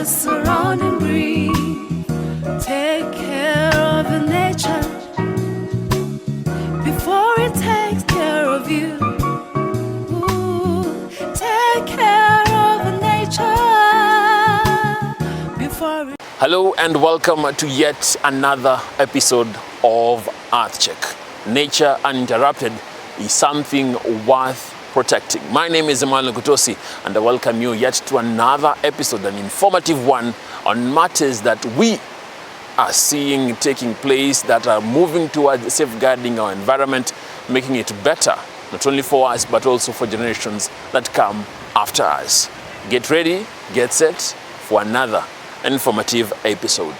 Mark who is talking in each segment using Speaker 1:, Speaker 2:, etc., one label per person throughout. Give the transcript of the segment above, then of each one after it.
Speaker 1: surround and breathe. Take care of the nature before it takes care of you. Ooh, take care of the nature before it...
Speaker 2: Hello and welcome to yet another episode of Earth Check. Nature uninterrupted is something worth protecting. My name is Emmanuel Kutosi and I welcome you yet to another episode, an informative one on matters that we are seeing taking place that are moving towards safeguarding our environment, making it better, not only for us but also for generations that come after us. Get ready, get set for another informative episode.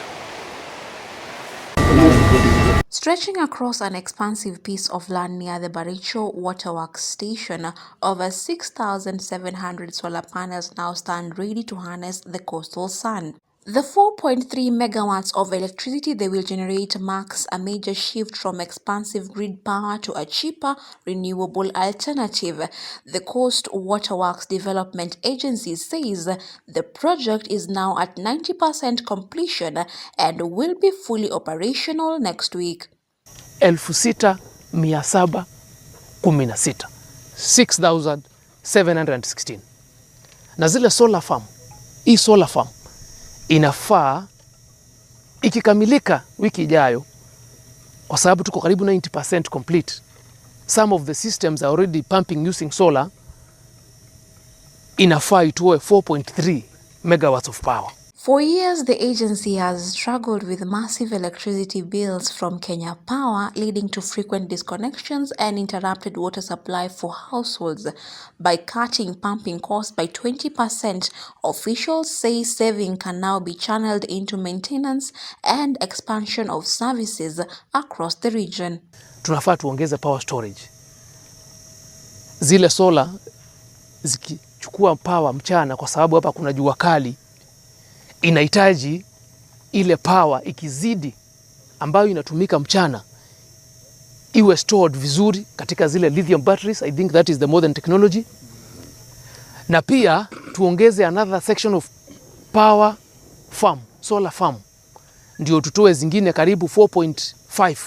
Speaker 3: Stretching across an expansive piece of land near the Baricho Waterworks station, over 6,700 solar panels now stand ready to harness the coastal sun. The 4.3 megawatts of electricity they will generate marks a major shift from expansive grid power to a cheaper, renewable alternative. The Coast Waterworks Development Agency says the project is now at 90% completion and will be fully operational next week.
Speaker 4: 6,716 na zile solar farm, hii solar farm inafaa ikikamilika wiki ijayo, kwa sababu tuko karibu 90% complete. Some of the systems are already pumping using solar. Inafaa itoe 4.3 megawatts of power.
Speaker 3: For years, the agency has struggled with massive electricity bills from Kenya Power, leading to frequent disconnections and interrupted water supply for households. By cutting pumping costs by 20%, officials say saving can now be channeled into maintenance and expansion of services across the region.
Speaker 4: Tunafaa tuongeze power storage. Zile solar zikichukua power mchana, kwa sababu hapa kuna jua kali, inahitaji ile power ikizidi ambayo inatumika mchana iwe stored vizuri katika zile lithium batteries. I think that is the modern technology. Na pia tuongeze another section of power farm, solar farm, ndio tutoe zingine karibu 4.5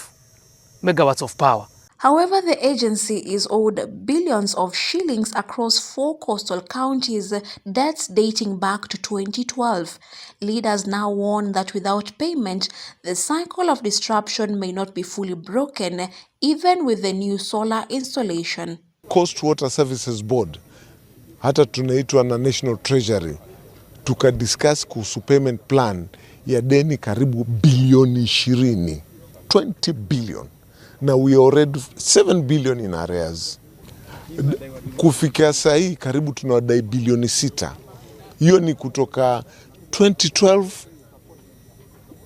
Speaker 4: megawatts of power.
Speaker 3: However, the agency is owed billions of shillings across 4 coastal counties, debts dating back to 2012. Leaders now warn that without payment, the cycle of disruption may not be fully broken, even with the new solar installation.
Speaker 5: Coast Water Services Board, hata tunaitwa na National Treasury, tukadiscuss kuhusu payment plan ya deni karibu bilioni 20, 20 billion. Now we already 7 billion in arrears. Kufikia sahi karibu tunawadai bilioni 6. Hiyo ni kutoka 2012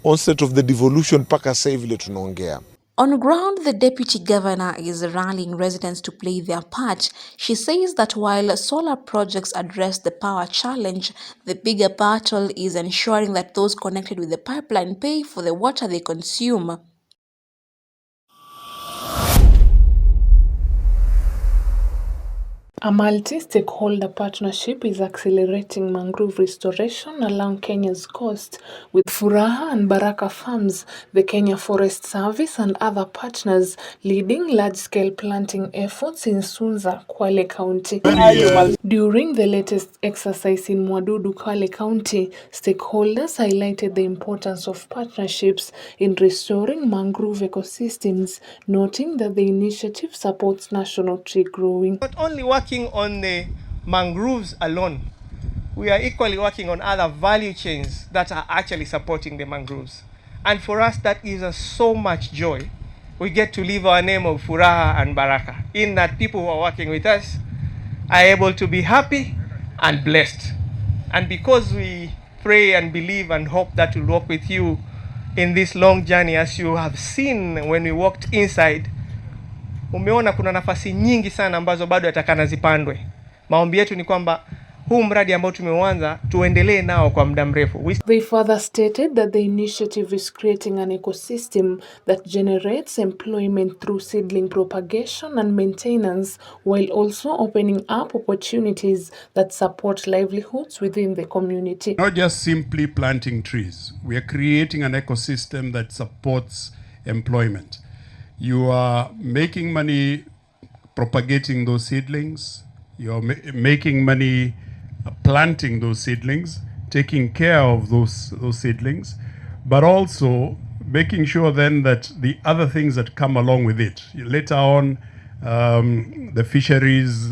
Speaker 5: onset of the devolution mpaka sasa vile tunaongea.
Speaker 3: On ground, the deputy governor is rallying residents to play their part. She says that while solar projects address the power challenge, the bigger battle is ensuring that those connected with the pipeline pay for the water they consume.
Speaker 6: A multi-stakeholder partnership is accelerating mangrove restoration along Kenya's coast, with Furaha and Baraka Farms, the Kenya Forest Service and other partners leading large-scale planting efforts in Sunza, Kwale County. During the latest exercise in Mwadudu, Kwale County, stakeholders highlighted the importance of partnerships in restoring mangrove ecosystems, noting that the initiative supports national tree growing.
Speaker 7: Not only working on the mangroves alone, we are equally working on other value chains that are actually supporting the mangroves. And for us, that gives us so much joy. We get to leave our name of Furaha and Baraka, in that people who are working with us are able to be happy and blessed. And because we pray and believe and hope that we'll walk with you in this long journey, as you have seen when we walked inside, umeona kuna nafasi nyingi sana ambazo bado yatakana zipandwe. Maombi yetu ni kwamba huu mradi ambao tumeuanza tuendelee nao kwa muda mrefu.
Speaker 6: They further stated that the initiative is creating an ecosystem that generates employment through seedling propagation and maintenance, while also opening up opportunities that support livelihoods within the community.
Speaker 8: Not just simply planting trees, we are creating an ecosystem that supports employment. You are making money propagating those seedlings, you're making money planting those seedlings, taking care of those seedlings, but also making sure then that the other things that come along with it. Later on, the fisheries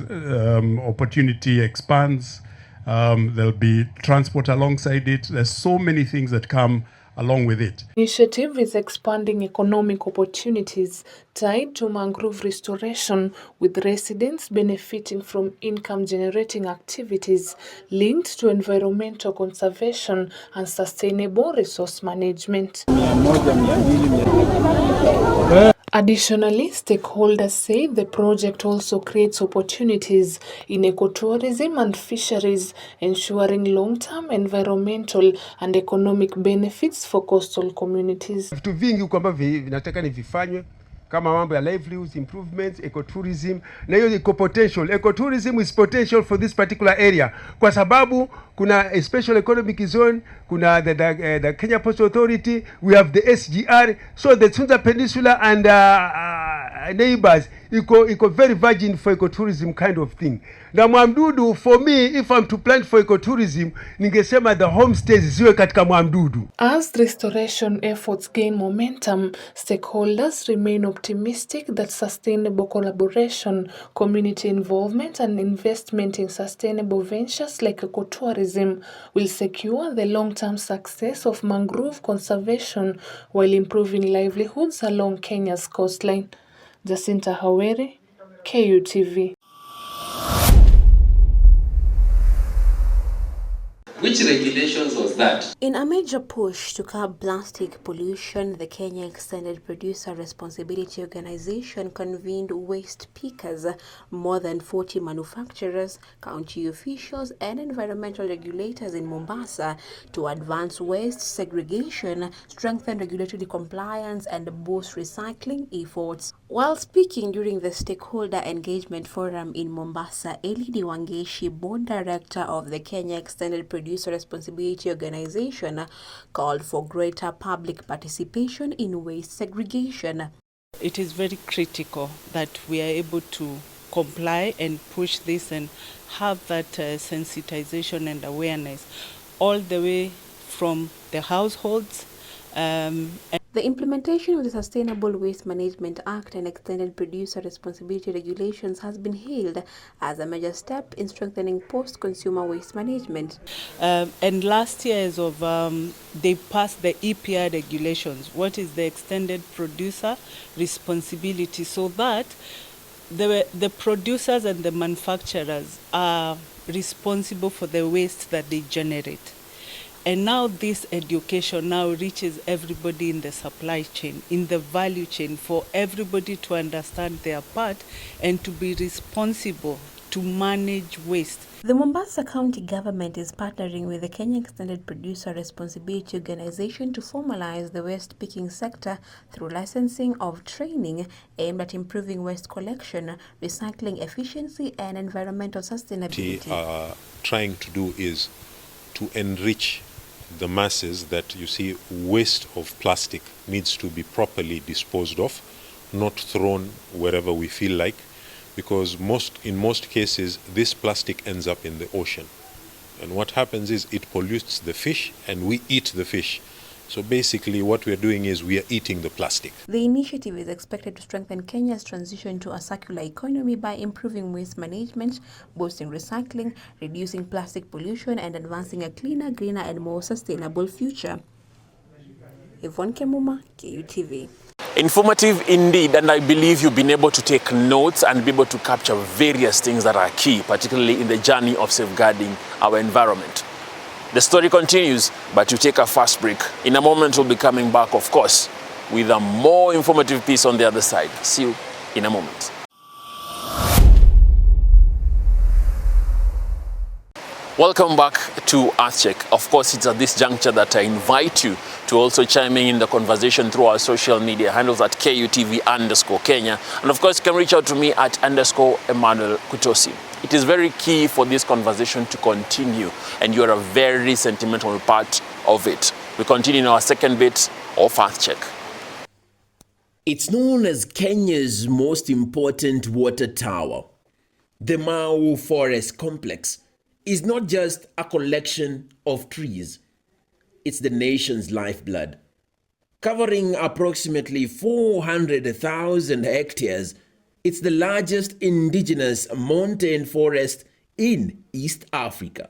Speaker 8: opportunity expands, there'll be transport alongside it. There's so many things that come along with it.
Speaker 6: Initiative is expanding economic opportunities tied to mangrove restoration, with residents benefiting from income-generating activities linked to environmental conservation and sustainable resource management. Additionally, stakeholders say the project also creates opportunities in ecotourism and fisheries, ensuring long-term environmental and economic benefits for coastal communities.
Speaker 9: Vitu vingi kwamba vinataka ni vifanywe kama mambo ya livelihoods improvements, ecotourism, na hiyo iko potential. Ecotourism is potential for this particular area kwa sababu kuna a special economic zone, kuna the Kenya Ports Authority, we have the SGR, so the Tsunza Peninsula and neighbors iko very virgin for ecotourism kind of thing. Na Mwamdudu, for me, if I'm to plan for ecotourism, ningesema the homestays ziwe katika Mwamdudu.
Speaker 6: As restoration efforts gain momentum, stakeholders remain optimistic that sustainable collaboration, community involvement, and investment in sustainable ventures like ecotourism will secure the long-term success of mangrove conservation while improving livelihoods along Kenya's coastline. Jacinta Hawere, KUTV.
Speaker 10: Which regulations was that?
Speaker 3: In a major push to curb plastic pollution, the Kenya Extended Producer Responsibility Organization convened waste pickers, more than 40 manufacturers, county officials, and environmental regulators in Mombasa to advance waste segregation, strengthen regulatory compliance, and boost recycling efforts. While speaking during the Stakeholder Engagement Forum in Mombasa, Elidi Wangeshi, Board Director of the Kenya Extended Producer Responsibility Organization, called for greater public participation in waste segregation.
Speaker 11: It is very critical that we are able to comply and push this and have that sensitization and awareness all the way from the households.
Speaker 3: The implementation of the Sustainable Waste Management Act and Extended Producer Responsibility Regulations has been hailed as a major step in strengthening post-consumer waste management.
Speaker 11: And last year, as of they passed the EPR regulations, what is the Extended Producer Responsibility, so that the producers and the manufacturers are responsible for the waste that they generate. And now this education now reaches everybody in the supply chain, in the value chain, for everybody to understand their part and to be responsible to manage waste.
Speaker 3: The Mombasa County Government is partnering with the Kenya Extended Producer Responsibility Organization to formalize the waste picking sector through licensing of training aimed at improving waste collection, recycling efficiency, and environmental sustainability.
Speaker 12: What we are trying to do is to enrich the masses that, you see, waste of plastic needs to be properly disposed of, not thrown wherever we feel like, because in most cases this plastic ends up in the ocean, and what happens is it pollutes the fish and we eat the fish. So basically what we are doing is we are eating the plastic.
Speaker 3: The initiative is expected to strengthen Kenya's transition to a circular economy by improving waste management, boosting recycling, reducing plastic pollution, and advancing a cleaner, greener, and more sustainable future. Yvonne Kemuma, KUTV.
Speaker 2: Informative indeed, and I believe you've been able to take notes and be able to capture various things that are key, particularly in the journey of safeguarding our environment. The story continues, but you take a fast break. In a moment, we'll be coming back, of course, with a more informative piece on the other side. See you in a moment. Welcome back to Earthcheck. Of course, it's at this juncture that I invite you to also chime in the conversation through our social media handles at KUTV_Kenya. And of course, you can reach out to me at _Emmanuel Kutosi. It is very key for this conversation to continue, and you are a very sentimental part of it. We continue in our second bit of Earthcheck.
Speaker 13: It's known as Kenya's most important water tower. The Mau Forest Complex is not just a collection of trees. It's the nation's lifeblood. Covering approximately 400,000 hectares, it's the largest indigenous mountain forest in East Africa.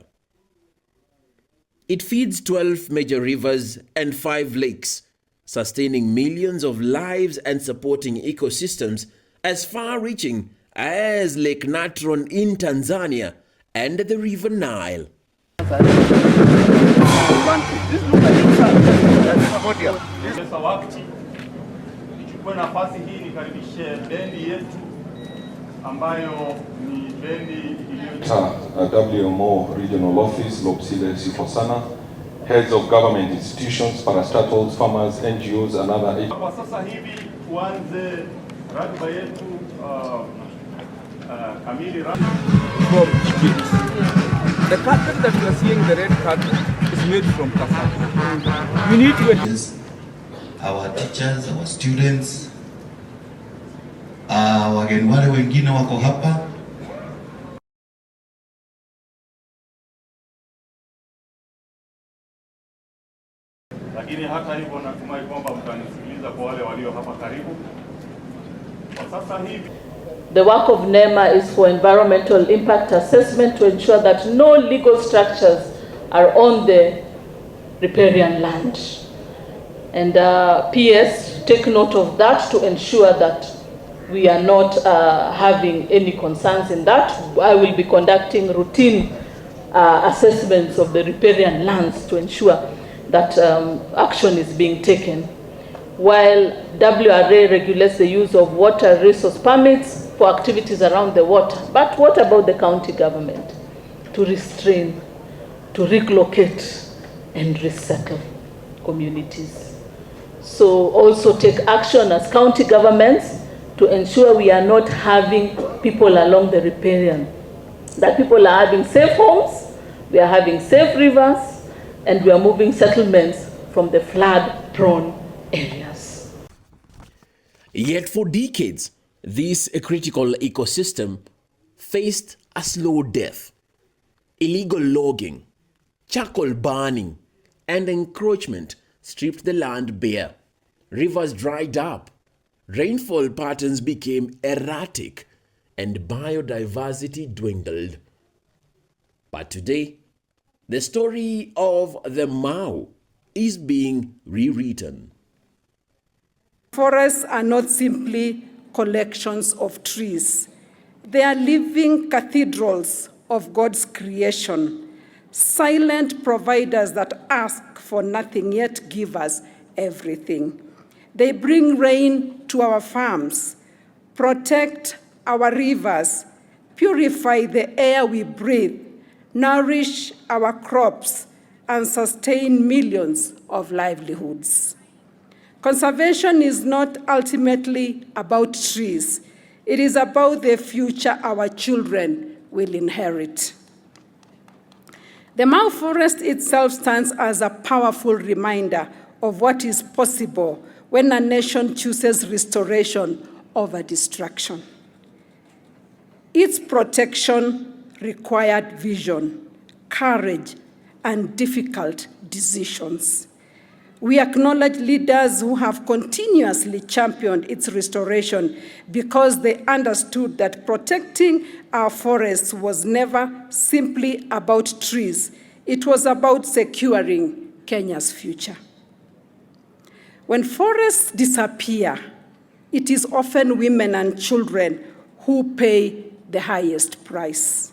Speaker 13: It feeds 12 major rivers and 5 lakes, sustaining millions of lives and supporting ecosystems as far-reaching as Lake Natron in Tanzania and the River Nile.
Speaker 14: Nichukue nafasi hii nikaribishe bendi yetu ambayo ni bendi
Speaker 15: WMO Regional Office, Lopsile Sifosana, heads of government institutions, parastatals, farmers, NGOs and other.
Speaker 14: Kwa sasa hivi tuanze ratiba yetu kamili.
Speaker 16: The carpet that you are seeing, the red carpet, is made from cassava. We need to...
Speaker 17: Our teachers, our students, wageni wale wengine wako hapa.
Speaker 14: Lakini hata hivyo natumai kwamba mtanisikiliza kwa wale walio hapa karibu. Kwa sasa hivi
Speaker 18: the work of NEMA is for environmental impact assessment to ensure that no legal structures are on the riparian land. And PS, take note of that to ensure that we are not having any concerns in that. I will be conducting routine assessments of the riparian lands to ensure that action is being taken. While WRA regulates the use of water resource permits for activities around the water. But what about the county government? To restrain, to relocate and resettle communities. So also take action as county governments to ensure we are not having people along the riparian. That people are having safe homes, we are having safe rivers, and we are moving settlements from the flood-prone areas.
Speaker 13: Yet for decades, this critical ecosystem faced a slow death. Illegal logging, charcoal burning, and encroachment stripped the land bare. Rivers dried up, rainfall patterns became erratic, and biodiversity dwindled. But today, the story of the Mau is being rewritten.
Speaker 19: Forests are not simply collections of trees. They are living cathedrals of God's creation, silent providers that ask for nothing yet give us everything. They bring rain to our farms, protect our rivers, purify the air we breathe, nourish our crops, and sustain millions of livelihoods. Conservation is not ultimately about trees. It is about the future our children will inherit. The Mau Forest itself stands as a powerful reminder of what is possible when a nation chooses restoration over destruction. Its protection required vision, courage, and difficult decisions. We acknowledge leaders who have continuously championed its restoration because they understood that protecting our forests was never simply about trees. It was about securing Kenya's future. When forests disappear, it is often women and children who pay the highest price.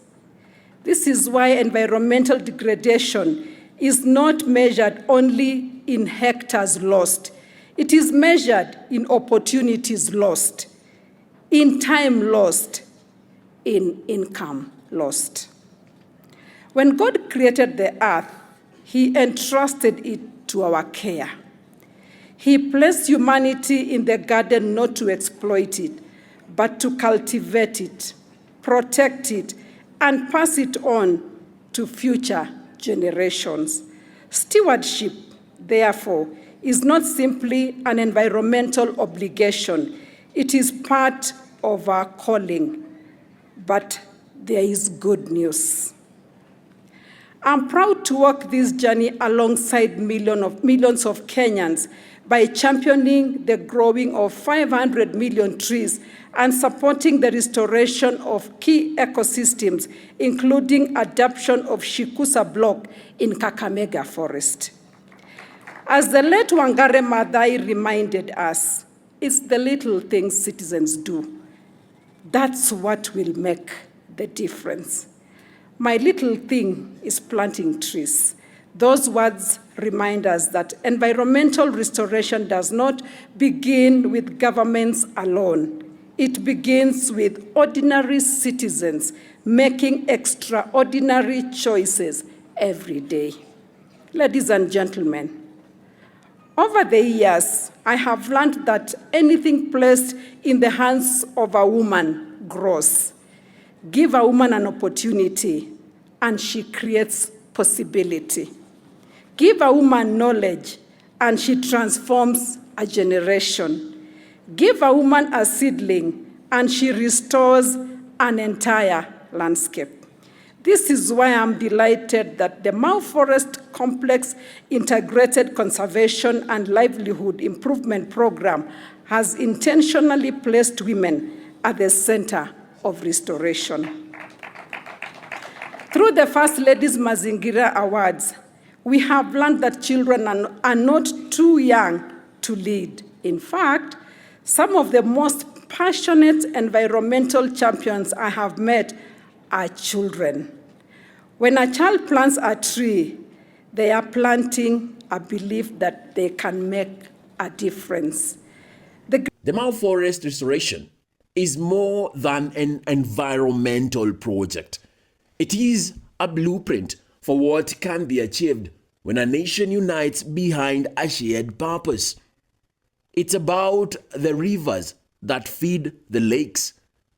Speaker 19: This is why environmental degradation is not measured only in hectares lost. It is measured in opportunities lost, in time lost, in income lost. When God created the earth, He entrusted it to our care. He placed humanity in the garden not to exploit it, but to cultivate it, protect it, and pass it on to future generations. Stewardship, therefore, is not simply an environmental obligation. It is part of our calling. But there is good news. I'm proud to walk this journey alongside millions of Kenyans by championing the growing of 500 million trees and supporting the restoration of key ecosystems, including adoption of Shikusa block in Kakamega Forest. As the late Wangare Maathai reminded us, it's the little things citizens do. That's what will make the difference. My little thing is planting trees. Those words remind us that environmental restoration does not begin with governments alone. It begins with ordinary citizens making extraordinary choices every day. Ladies and gentlemen, over the years, I have learned that anything placed in the hands of a woman grows. Give a woman an opportunity, and she creates possibility. Give a woman knowledge, and she transforms a generation. Give a woman a seedling, and she restores an entire landscape. This is why I'm delighted that the Mau Forest Complex Integrated Conservation and Livelihood Improvement Program has intentionally placed women at the center of restoration. Through the First Lady's Mazingira Awards, we have learned that children are not too young to lead. In fact, some of the most passionate environmental champions I have met are children. When a child plants a tree, they are planting a belief that they can make a difference.
Speaker 13: The Mau Forest restoration is more than an environmental project. It is a blueprint for what can be achieved when a nation unites behind a shared purpose. It's about the rivers that feed the lakes,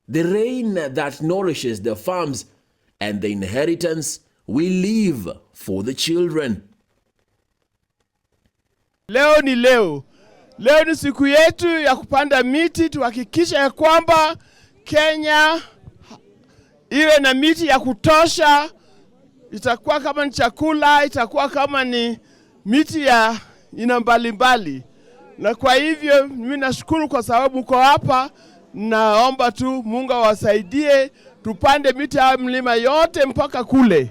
Speaker 13: the rain that nourishes the farms, and the inheritance we leave for the children.
Speaker 20: Leo ni leo. Leo ni siku yetu ya kupanda miti, tuhakikisha ya kwamba Kenya iwe na miti ya kutosha. Itakuwa kama ni chakula, itakuwa kama ni miti ya ina mbalimbali. Na kwa hivyo mimi nashukuru kwa sababu uko hapa. Naomba tu Mungu awasaidie tupande miti ya mlima yote mpaka kule.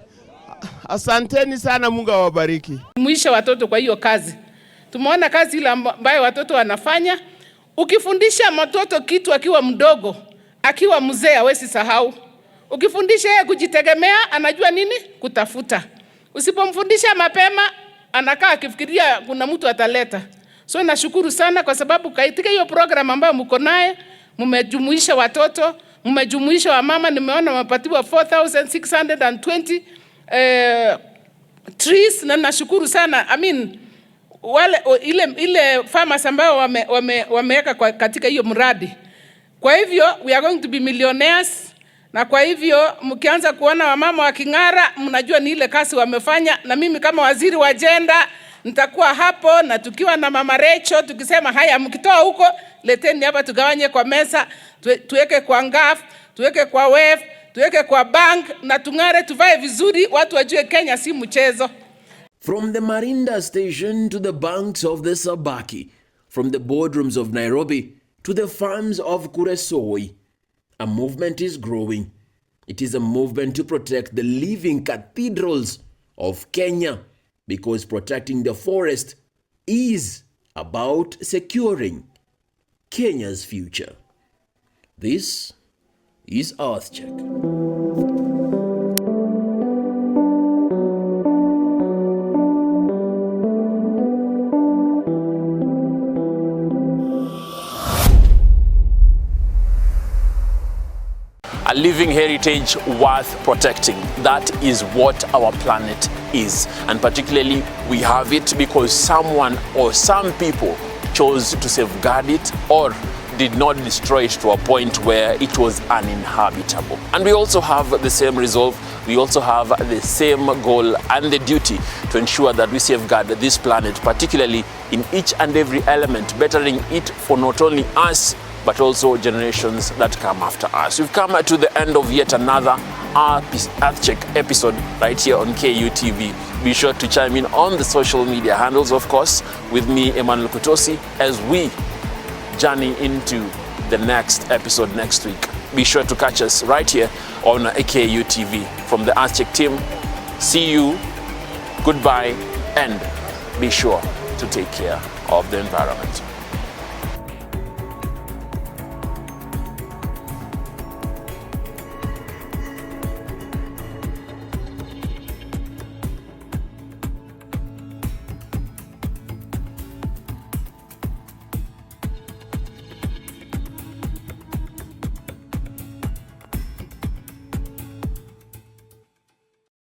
Speaker 20: Asanteni sana, Mungu awabariki.
Speaker 21: Mwisho watoto kwa hiyo kazi. Tumeona kazi ile ambayo watoto wanafanya. Ukifundisha mtoto kitu akiwa mdogo, akiwa mzee hawezi sahau. Ukifundisha yeye kujitegemea, anajua nini? Kutafuta. Usipomfundisha mapema, anakaa akifikiria kuna mtu ataleta. So nashukuru sana kwa sababu katika hiyo program ambayo mko naye, mmejumuisha watoto, mmejumuisha wamama. Nimeona wamepatiwa 4,620 trees, na nashukuru sana. Wale ile farmers ambao wameweka katika hiyo mradi. Kwa hivyo we are going to be millionaires. Na kwa hivyo mkianza kuona wamama waking'ara, mnajua ni ile kazi wamefanya. Na mimi kama waziri wa gender nitakuwa hapo, na tukiwa na mama Rachel tukisema haya, mkitoa huko leteni hapa tugawanye kwa mesa, tuweke kwa ngaf, tuweke kwa wef, tuweke kwa bank, na tung'are, tuvae vizuri, watu wajue Kenya si mchezo.
Speaker 13: From the Marinda station to the banks of the Sabaki, from the boardrooms of Nairobi to the farms of Kuresoi, a movement is growing. It is a movement to protect the living cathedrals of Kenya, because protecting the forest is about securing Kenya's future. This is Earthcheck.
Speaker 2: a living heritage worth protecting. That is what our planet is. And particularly, we have it because someone or some people chose to safeguard it or did not destroy it to a point where it was uninhabitable. And we also have the same resolve, we also have the same goal and the duty to ensure that we safeguard this planet, particularly in each and every element, bettering it for not only us, but also generations that come after us. We've come to the end of yet another Earth Check episode right here on KUTV. Be sure to chime in on the social media handles, of course, with me, Emmanuel Kutosi, as we journey into the next episode next week. Be sure to catch us right here on KUTV. From the Earth Check team, see you, goodbye, and be sure to take care of the environment.